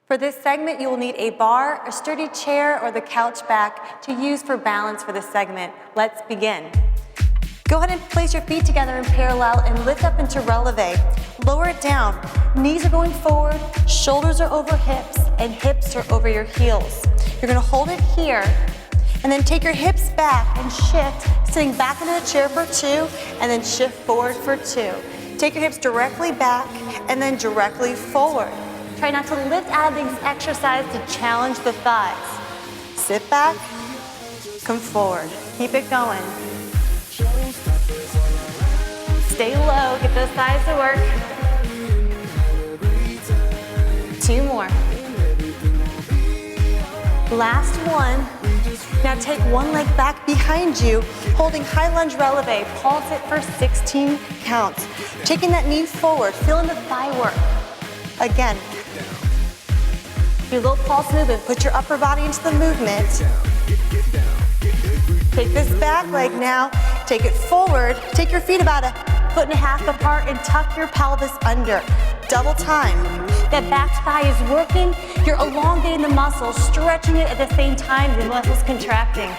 For this segment, you will need a bar, a sturdy chair, or the couch back to use for balance for this segment. Let's begin. Go ahead and place your feet together in parallel and lift up into releve. Lower it down. Knees are going forward, shoulders are over hips, and hips are over your heels. You're gonna hold it here, and then take your hips back and shift, sitting back into the chair for 2, and then shift forward for 2. Take your hips directly back, and then directly forward. Try not to lift out of this exercise to challenge the thighs. Sit back, come forward. Keep it going. Stay low, get those thighs to work. 2 more. Last one. Now take one leg back behind you, holding high lunge releve. Pulse it for 16 counts. Taking that knee forward, feeling the thigh work. Again. Do a little pulse movement. Put your upper body into the movement. Take this back leg now. Take it forward. Take your feet about 1.5 feet apart and tuck your pelvis under. Double time. That back thigh is working. You're elongating the muscle, stretching it at the same time the muscle's contracting.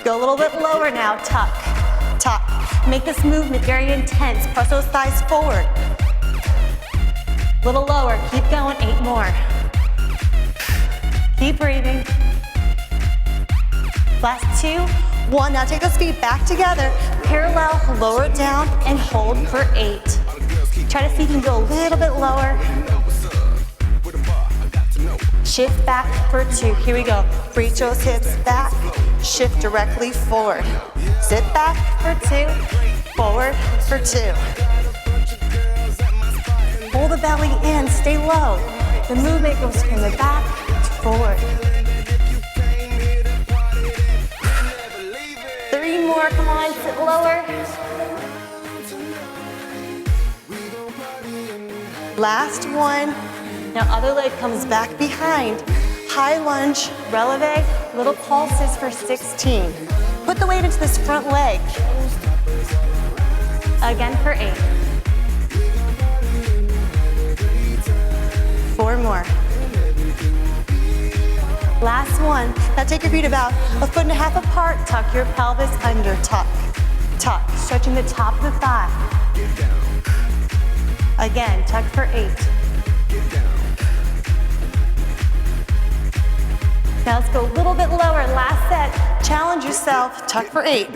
Go a little bit lower now. Tuck, tuck. Make this movement very intense. Press those thighs forward. A little lower. Keep going. 8 more. Keep breathing. Last 2. 1. Now take those feet back together. Parallel. Lower it down and hold for 8. Try to see if you can go a little bit lower. Shift back for 2. Here we go. Reach those hips back. Shift directly forward. Sit back for 2. Forward for 2. Pull the belly in. Stay low. The movement goes from the back to forward. 3 more. Come on. Sit lower. Last one. Now other leg comes back behind. High lunge, releve, little pulses for 16. Put the weight into this front leg. Again for 8. 4 more. Last one. Now take your feet about 1.5 feet apart. Tuck your pelvis under. Tuck, tuck. Stretching the top of the thigh. Again, tuck for 8. Now let's go a little bit lower. Last set. Challenge yourself. Tuck for 8.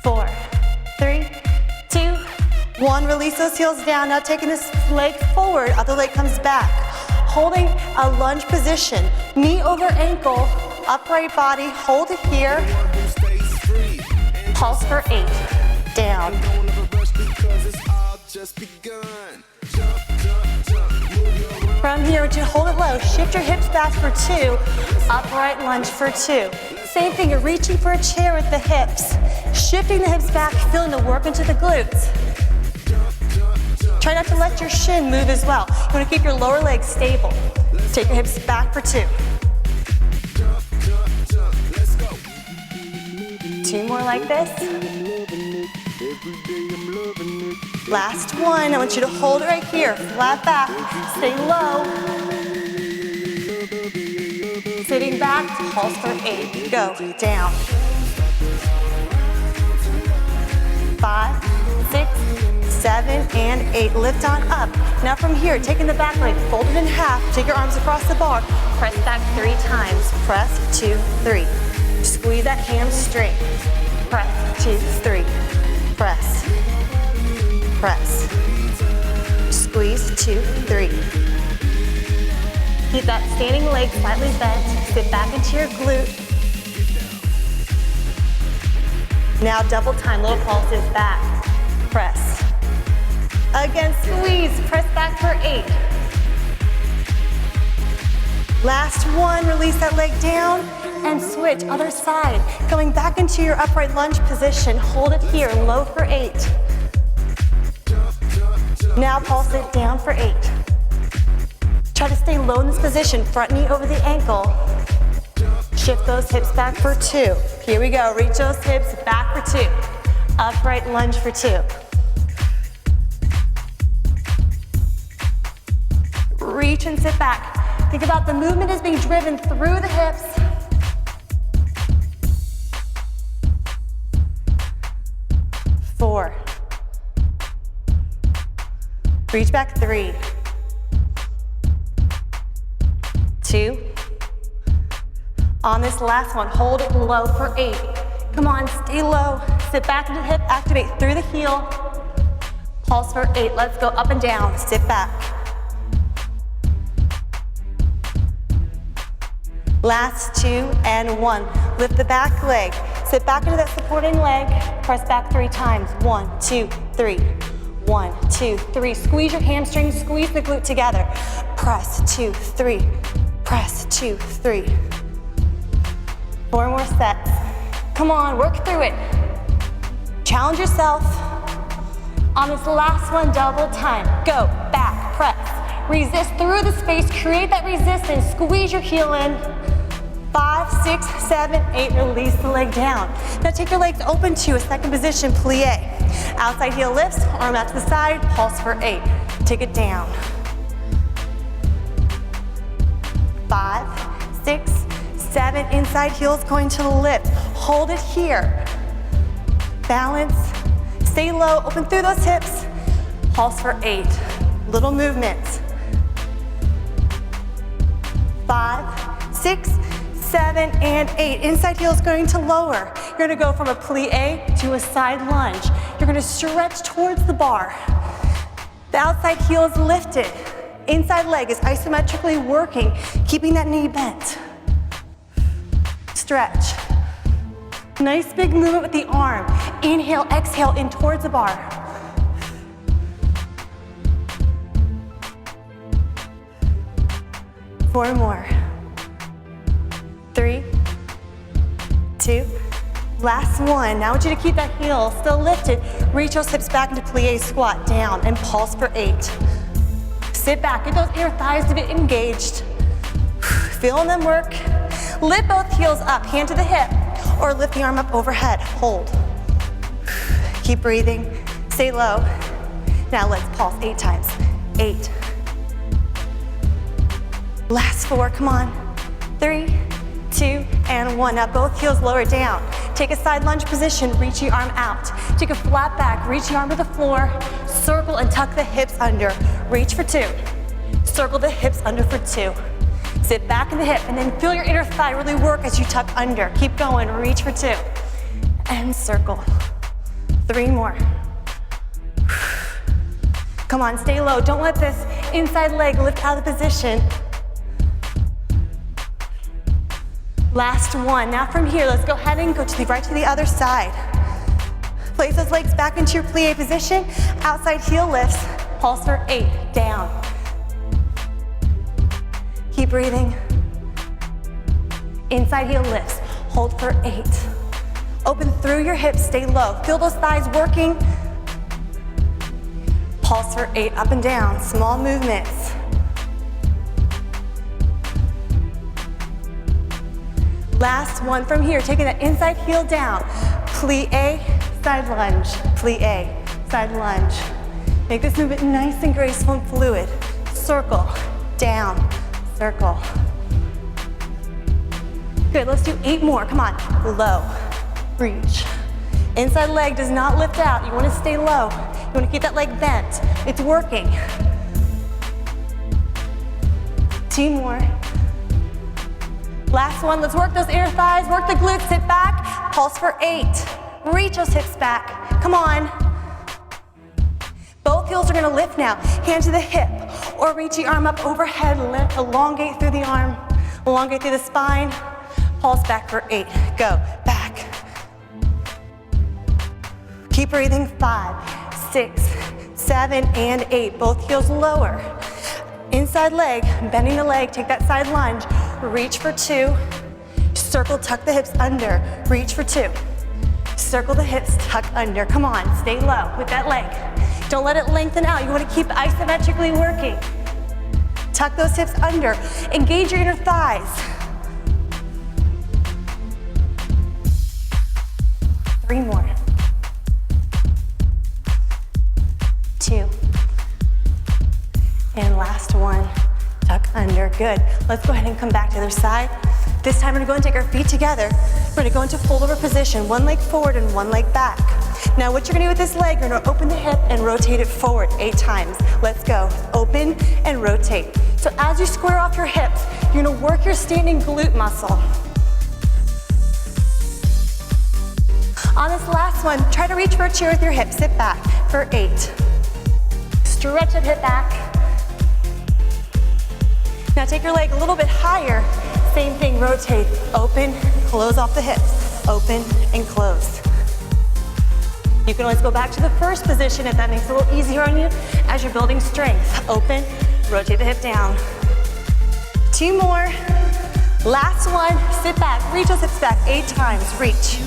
4, 3, 2, 1. Release those heels down. Now taking this leg forward. Other leg comes back. Holding a lunge position. Knee over ankle. Upright body. Hold it here. Pulse for 8. Down. From here, I want you to hold it low. Shift your hips back for 2. Upright lunge for 2. Same thing, you're reaching for a chair with the hips. Shifting the hips back, feeling the work into the glutes. Try not to let your shin move as well. You want to keep your lower legs stable. Take your hips back for 2. 2 more like this. Last one. I want you to hold it right here. Flat back. Stay low. Sitting back. Pulse for 8. Go. Down. 5, 6, 7, and 8. Lift on up. Now from here, taking the back leg, fold it in half. Take your arms across the bar. Press back 3 times. Press, 2, 3. Squeeze that hamstring. Press, 2, 3. Press. Press. Squeeze, 2, 3. Keep that standing leg slightly bent. Sit back into your glute. Now double time, little pulses back. Press. Again, squeeze. Press back for 8. Last one, release that leg down and switch, other side. Going back into your upright lunge position. Hold it here, low for 8. Now pulse it down for 8. Try to stay low in this position, front knee over the ankle. Shift those hips back for 2. Here we go, reach those hips back for 2. Upright lunge for 2. Reach and sit back. Think about the movement is being driven through the hips. 4. Reach back 3. 2. On this last one, hold it low for 8. Come on, stay low. Sit back into the hip, activate through the heel. Pulse for 8. Let's go up and down. Sit back. Last 2 and 1. Lift the back leg. Sit back into that supporting leg. Press back 3 times. 1, 2, 3. 1, 2, 3. Squeeze your hamstrings, squeeze the glute together. Press 2, 3. Press 2, 3. 4 more sets. Come on, work through it. Challenge yourself. On this last one, double time. Go, back, press. Resist through the space, create that resistance. Squeeze your heel in. 5, 6, 7, 8, release the leg down. Now take your legs open to a second position, plie. Outside heel lifts, arm out to the side, pulse for 8. Take it down. 5, 6, 7, inside heel's going to the lift. Hold it here. Balance, stay low, open through those hips. Pulse for 8. Little movements. 5, 6, 7, and 8. Inside heel is going to lower. You're going to go from a plie to a side lunge. You're going to stretch towards the bar. The outside heel is lifted. Inside leg is isometrically working, keeping that knee bent. Stretch. Nice big movement with the arm. Inhale, exhale in towards the bar. Four more. 3, 2, last one. Now I want you to keep that heel still lifted. Reach those hips back into plie, squat down, and pulse for 8. Sit back, get those inner thighs to be engaged. Feeling them work. Lift both heels up, hand to the hip, or lift the arm up overhead. Hold. Keep breathing, stay low. Now let's pulse 8 times. 8. Last 4, come on. 3, 2, and 1. Now both heels lower down. Take a side lunge position, reach your arm out. Take a flat back, reach your arm to the floor. Circle and tuck the hips under. Reach for 2. Circle the hips under for 2. Sit back in the hip and then feel your inner thigh really work as you tuck under. Keep going, reach for 2. And circle. 3 more. Come on, stay low. Don't let this inside leg lift out of the position. Last one. Now from here, let's go ahead and go to the right to the other side. Place those legs back into your plie position. Outside heel lifts. Pulse for 8. Down. Keep breathing. Inside heel lifts. Hold for 8. Open through your hips. Stay low. Feel those thighs working. Pulse for 8. Up and down. Small movements. Last one from here, taking that inside heel down. Plie, side lunge, plie, side lunge. Make this movement nice and graceful and fluid. Circle, down, circle. Good, let's do 8 more, come on. Low, reach. Inside leg does not lift out, you wanna stay low. You wanna keep that leg bent, it's working. 2 more. Last one, let's work those inner thighs, work the glutes, sit back, pulse for 8. Reach those hips back, come on. Both heels are gonna lift now, hand to the hip, or reach the arm up overhead, lift, elongate through the arm, elongate through the spine, pulse back for 8, go, back. Keep breathing, 5, 6, 7, and 8, both heels lower. Inside leg, bending the leg, take that side lunge, reach for 2, circle, tuck the hips under, reach for 2. Circle the hips, tuck under, come on, stay low with that leg. Don't let it lengthen out, you wanna keep isometrically working. Tuck those hips under, engage your inner thighs. 3 more. 2. And last one, under, good. Let's go ahead and come back to the other side. This time we're gonna go and take our feet together. We're gonna go into fold over position, one leg forward and one leg back. Now what you're gonna do with this leg, you're gonna open the hip and rotate it forward 8 times. Let's go, open and rotate. So as you square off your hips, you're gonna work your standing glute muscle. On this last one, try to reach for a chair with your hips, sit back for 8. Stretch that hip back. Now take your leg a little bit higher. Same thing, rotate, open, close off the hips, open and close. You can always go back to the first position if that makes it a little easier on you as you're building strength. Open, rotate the hip down. 2 more. Last one, sit back, reach those hips back 8 times, reach.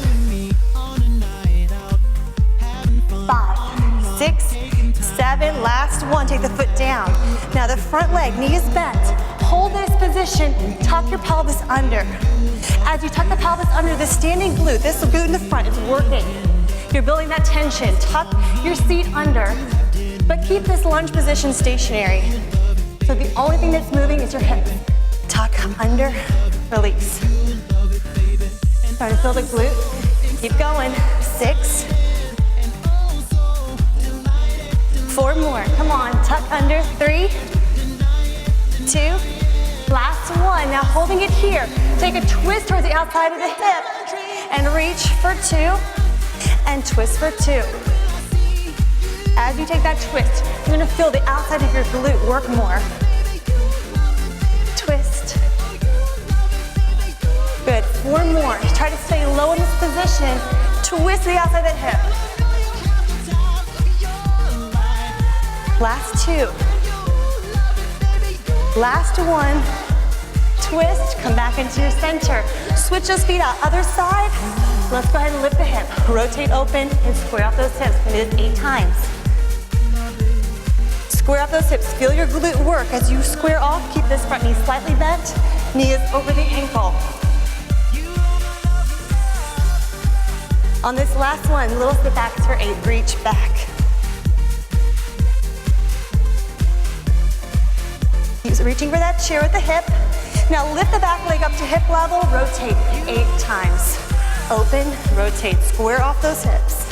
5, 6, 7, last one, take the foot down. Now the front leg, knee is bent. Hold this position, tuck your pelvis under. As you tuck the pelvis under, the standing glute, this glute in the front is working. You're building that tension. Tuck your seat under, but keep this lunge position stationary. So the only thing that's moving is your hip. Tuck under, release. Start to feel the glute. Keep going. 6. 4 more. Come on, tuck under. 3, 2, last one. Now holding it here. Take a twist towards the outside of the hip and reach for 2 and twist for 2. As you take that twist, you're gonna feel the outside of your glute work more. Twist. Good, 4 more. Try to stay low in this position. Twist the outside of the hip. Last 2. Last one. Twist, come back into your center. Switch those feet out. Other side. Let's go ahead and lift the hip. Rotate open and square off those hips. We did it 8 times. Square off those hips. Feel your glute work. As you square off, keep this front knee slightly bent. Knee is over the ankle. On this last one, little sit backs for 8. Reach back. Keep reaching for that chair with the hip. Now lift the back leg up to hip level. Rotate 8 times. Open, rotate, square off those hips.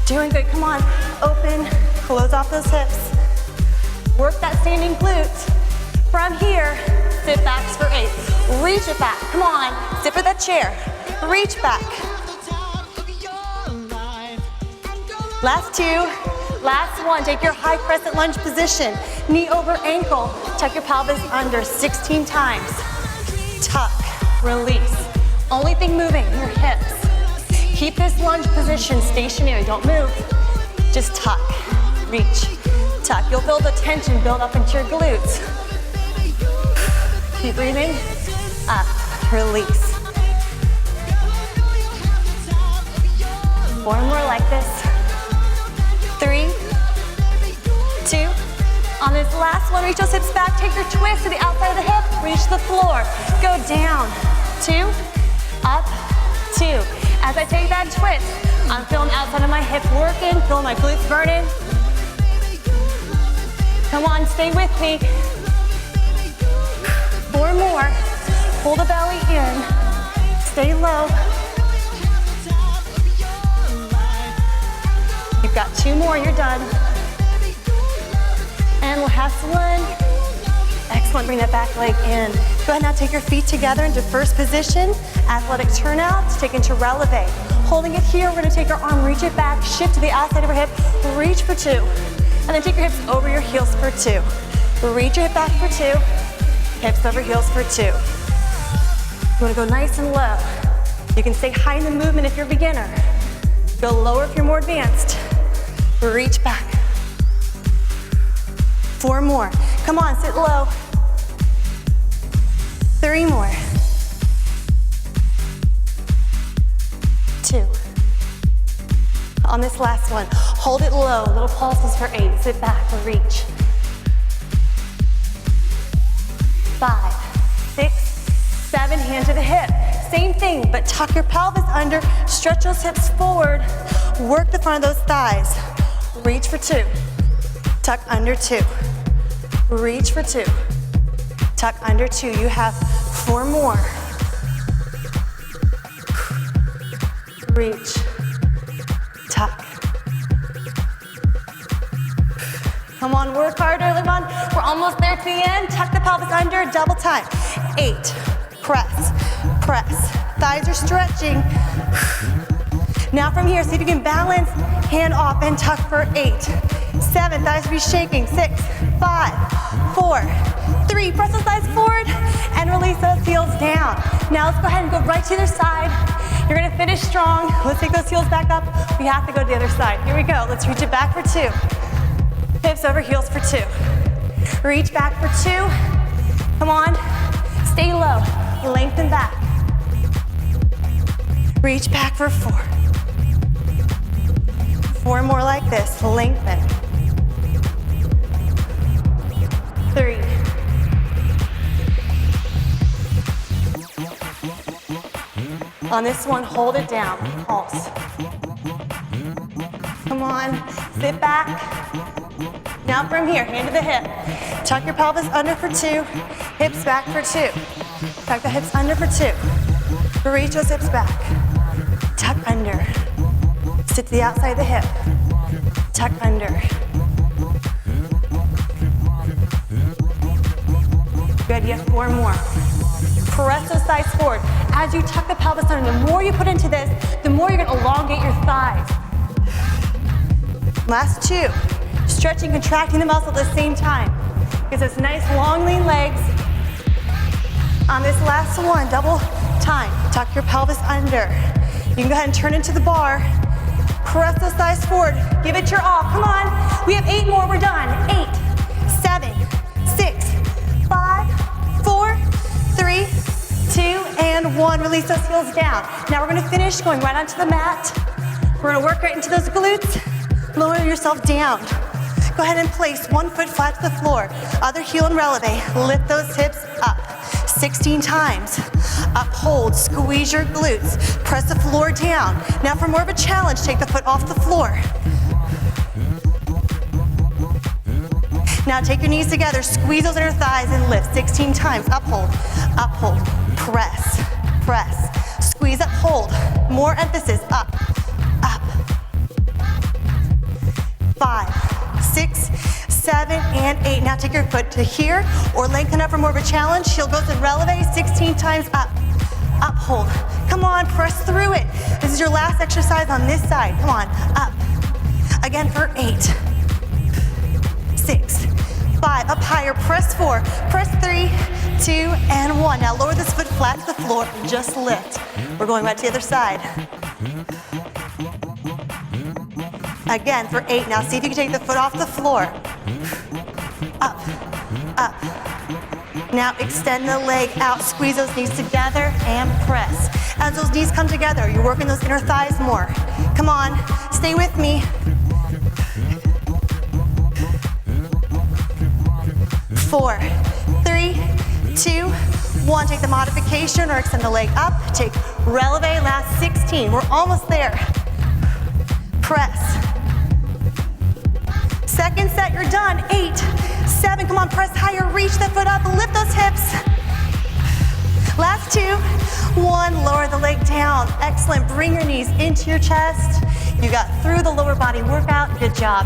Doing good, come on. Open, close off those hips. Work that standing glute. From here, sit backs for 8. Reach it back, come on. Sit for that chair. Reach back. Last 2, last one. Take your high crescent lunge position. Knee over ankle. Tuck your pelvis under 16 times. Tuck, release. Only thing moving, your hips. Keep this lunge position stationary, don't move. Just tuck, reach, tuck. You'll feel the tension build up into your glutes. Keep breathing, up, release. 4 more like this. 3, 2. On this last one, reach those hips back, take your twist to the outside of the hip, reach the floor. Go down, 2, up, 2. As I take that twist, I'm feeling the outside of my hip working, feeling my glutes burning. Come on, stay with me. 4 more. Pull the belly in. Stay low. You've got 2 more, you're done. And last one. Excellent, bring that back leg in. Go ahead now, take your feet together into first position. Athletic turnout, take into releve. Holding it here, we're gonna take our arm, reach it back, shift to the outside of our hip, reach for 2. And then take your hips over your heels for 2. Reach your hip back for 2. Hips over heels for 2. You wanna go nice and low. You can stay high in the movement if you're a beginner. Go lower if you're more advanced. Reach back. 4 more. Come on, sit low. 3 more. 2. On this last one, hold it low. Little pulses for 8. Sit back and reach. 5, 6, 7. Hand to the hip. Same thing, but tuck your pelvis under. Stretch those hips forward. Work the front of those thighs. Reach for 2. tuck under 2. Reach for 2. Tuck under 2. You have 4 more. Reach, tuck. Come on, work hard, early one. We're almost there to the end. Tuck the pelvis under, double time. 8, press, press. Thighs are stretching. Now from here, see if you can balance, hand off and tuck for 8. 7, thighs will be shaking. 6, 5, 4, 3. Press those thighs forward and release those heels down. Now let's go ahead and go right to the other side. You're gonna finish strong. Let's take those heels back up. We have to go to the other side. Here we go. Let's reach it back for 2. Hips over heels for 2. Reach back for 2. Come on. Stay low. Lengthen back. Reach back for 4. 4 more like this. Lengthen. 3. On this one, hold it down. Pulse. Come on. Sit back. Now from here, hand to the hip. Tuck your pelvis under for 2. Hips back for 2. Tuck the hips under for 2. Reach those hips back. Tuck under. Sit to the outside of the hip. Tuck under. Good, you have 4 more. Press those thighs forward. As you tuck the pelvis under, the more you put into this, the more you're gonna elongate your thighs. Last 2. Stretching, contracting the muscle at the same time. Gives us nice long lean legs. On this last one, double time. Tuck your pelvis under. You can go ahead and turn into the bar. Press those thighs forward. Give it your all. Come on. We have 8 more. We're done. 8, 7, 6, 5, 4, 3, 2, and 1. Release those heels down. Now we're gonna finish going right onto the mat. We're gonna work right into those glutes. Lower yourself down. Go ahead and place one foot flat to the floor. Other heel and releve. Lift those hips up. 16 times. Uphold, squeeze your glutes. Press the floor down. Now for more of a challenge, take the foot off the floor. Now take your knees together, squeeze those inner thighs and lift 16 times. Uphold, uphold, press, press. Squeeze, uphold. More emphasis, up, up. 5, 6, 7, and 8. Now take your foot to here or lengthen up for more of a challenge. Heel goes and releve 16 times up. Uphold. Come on, press through it. This is your last exercise on this side. Come on, up. Again for 8, 6, 5, up higher, press 4, press 3, 2, and 1. Now lower this foot flat to the floor and just lift. We're going right to the other side. Again for 8. Now see if you can take the foot off the floor. Up, up. Now extend the leg out, squeeze those knees together and press. As those knees come together, you're working those inner thighs more. Come on, stay with me. 4, 3, 2, 1. Take the modification or extend the leg up. Take releve, last 16. We're almost there. Press. Second set, you're done. 8, 7, come on, press higher, reach the foot up, lift those hips. Last 2, 1, lower the leg down. Excellent, bring your knees into your chest. You got through the lower body workout, good job.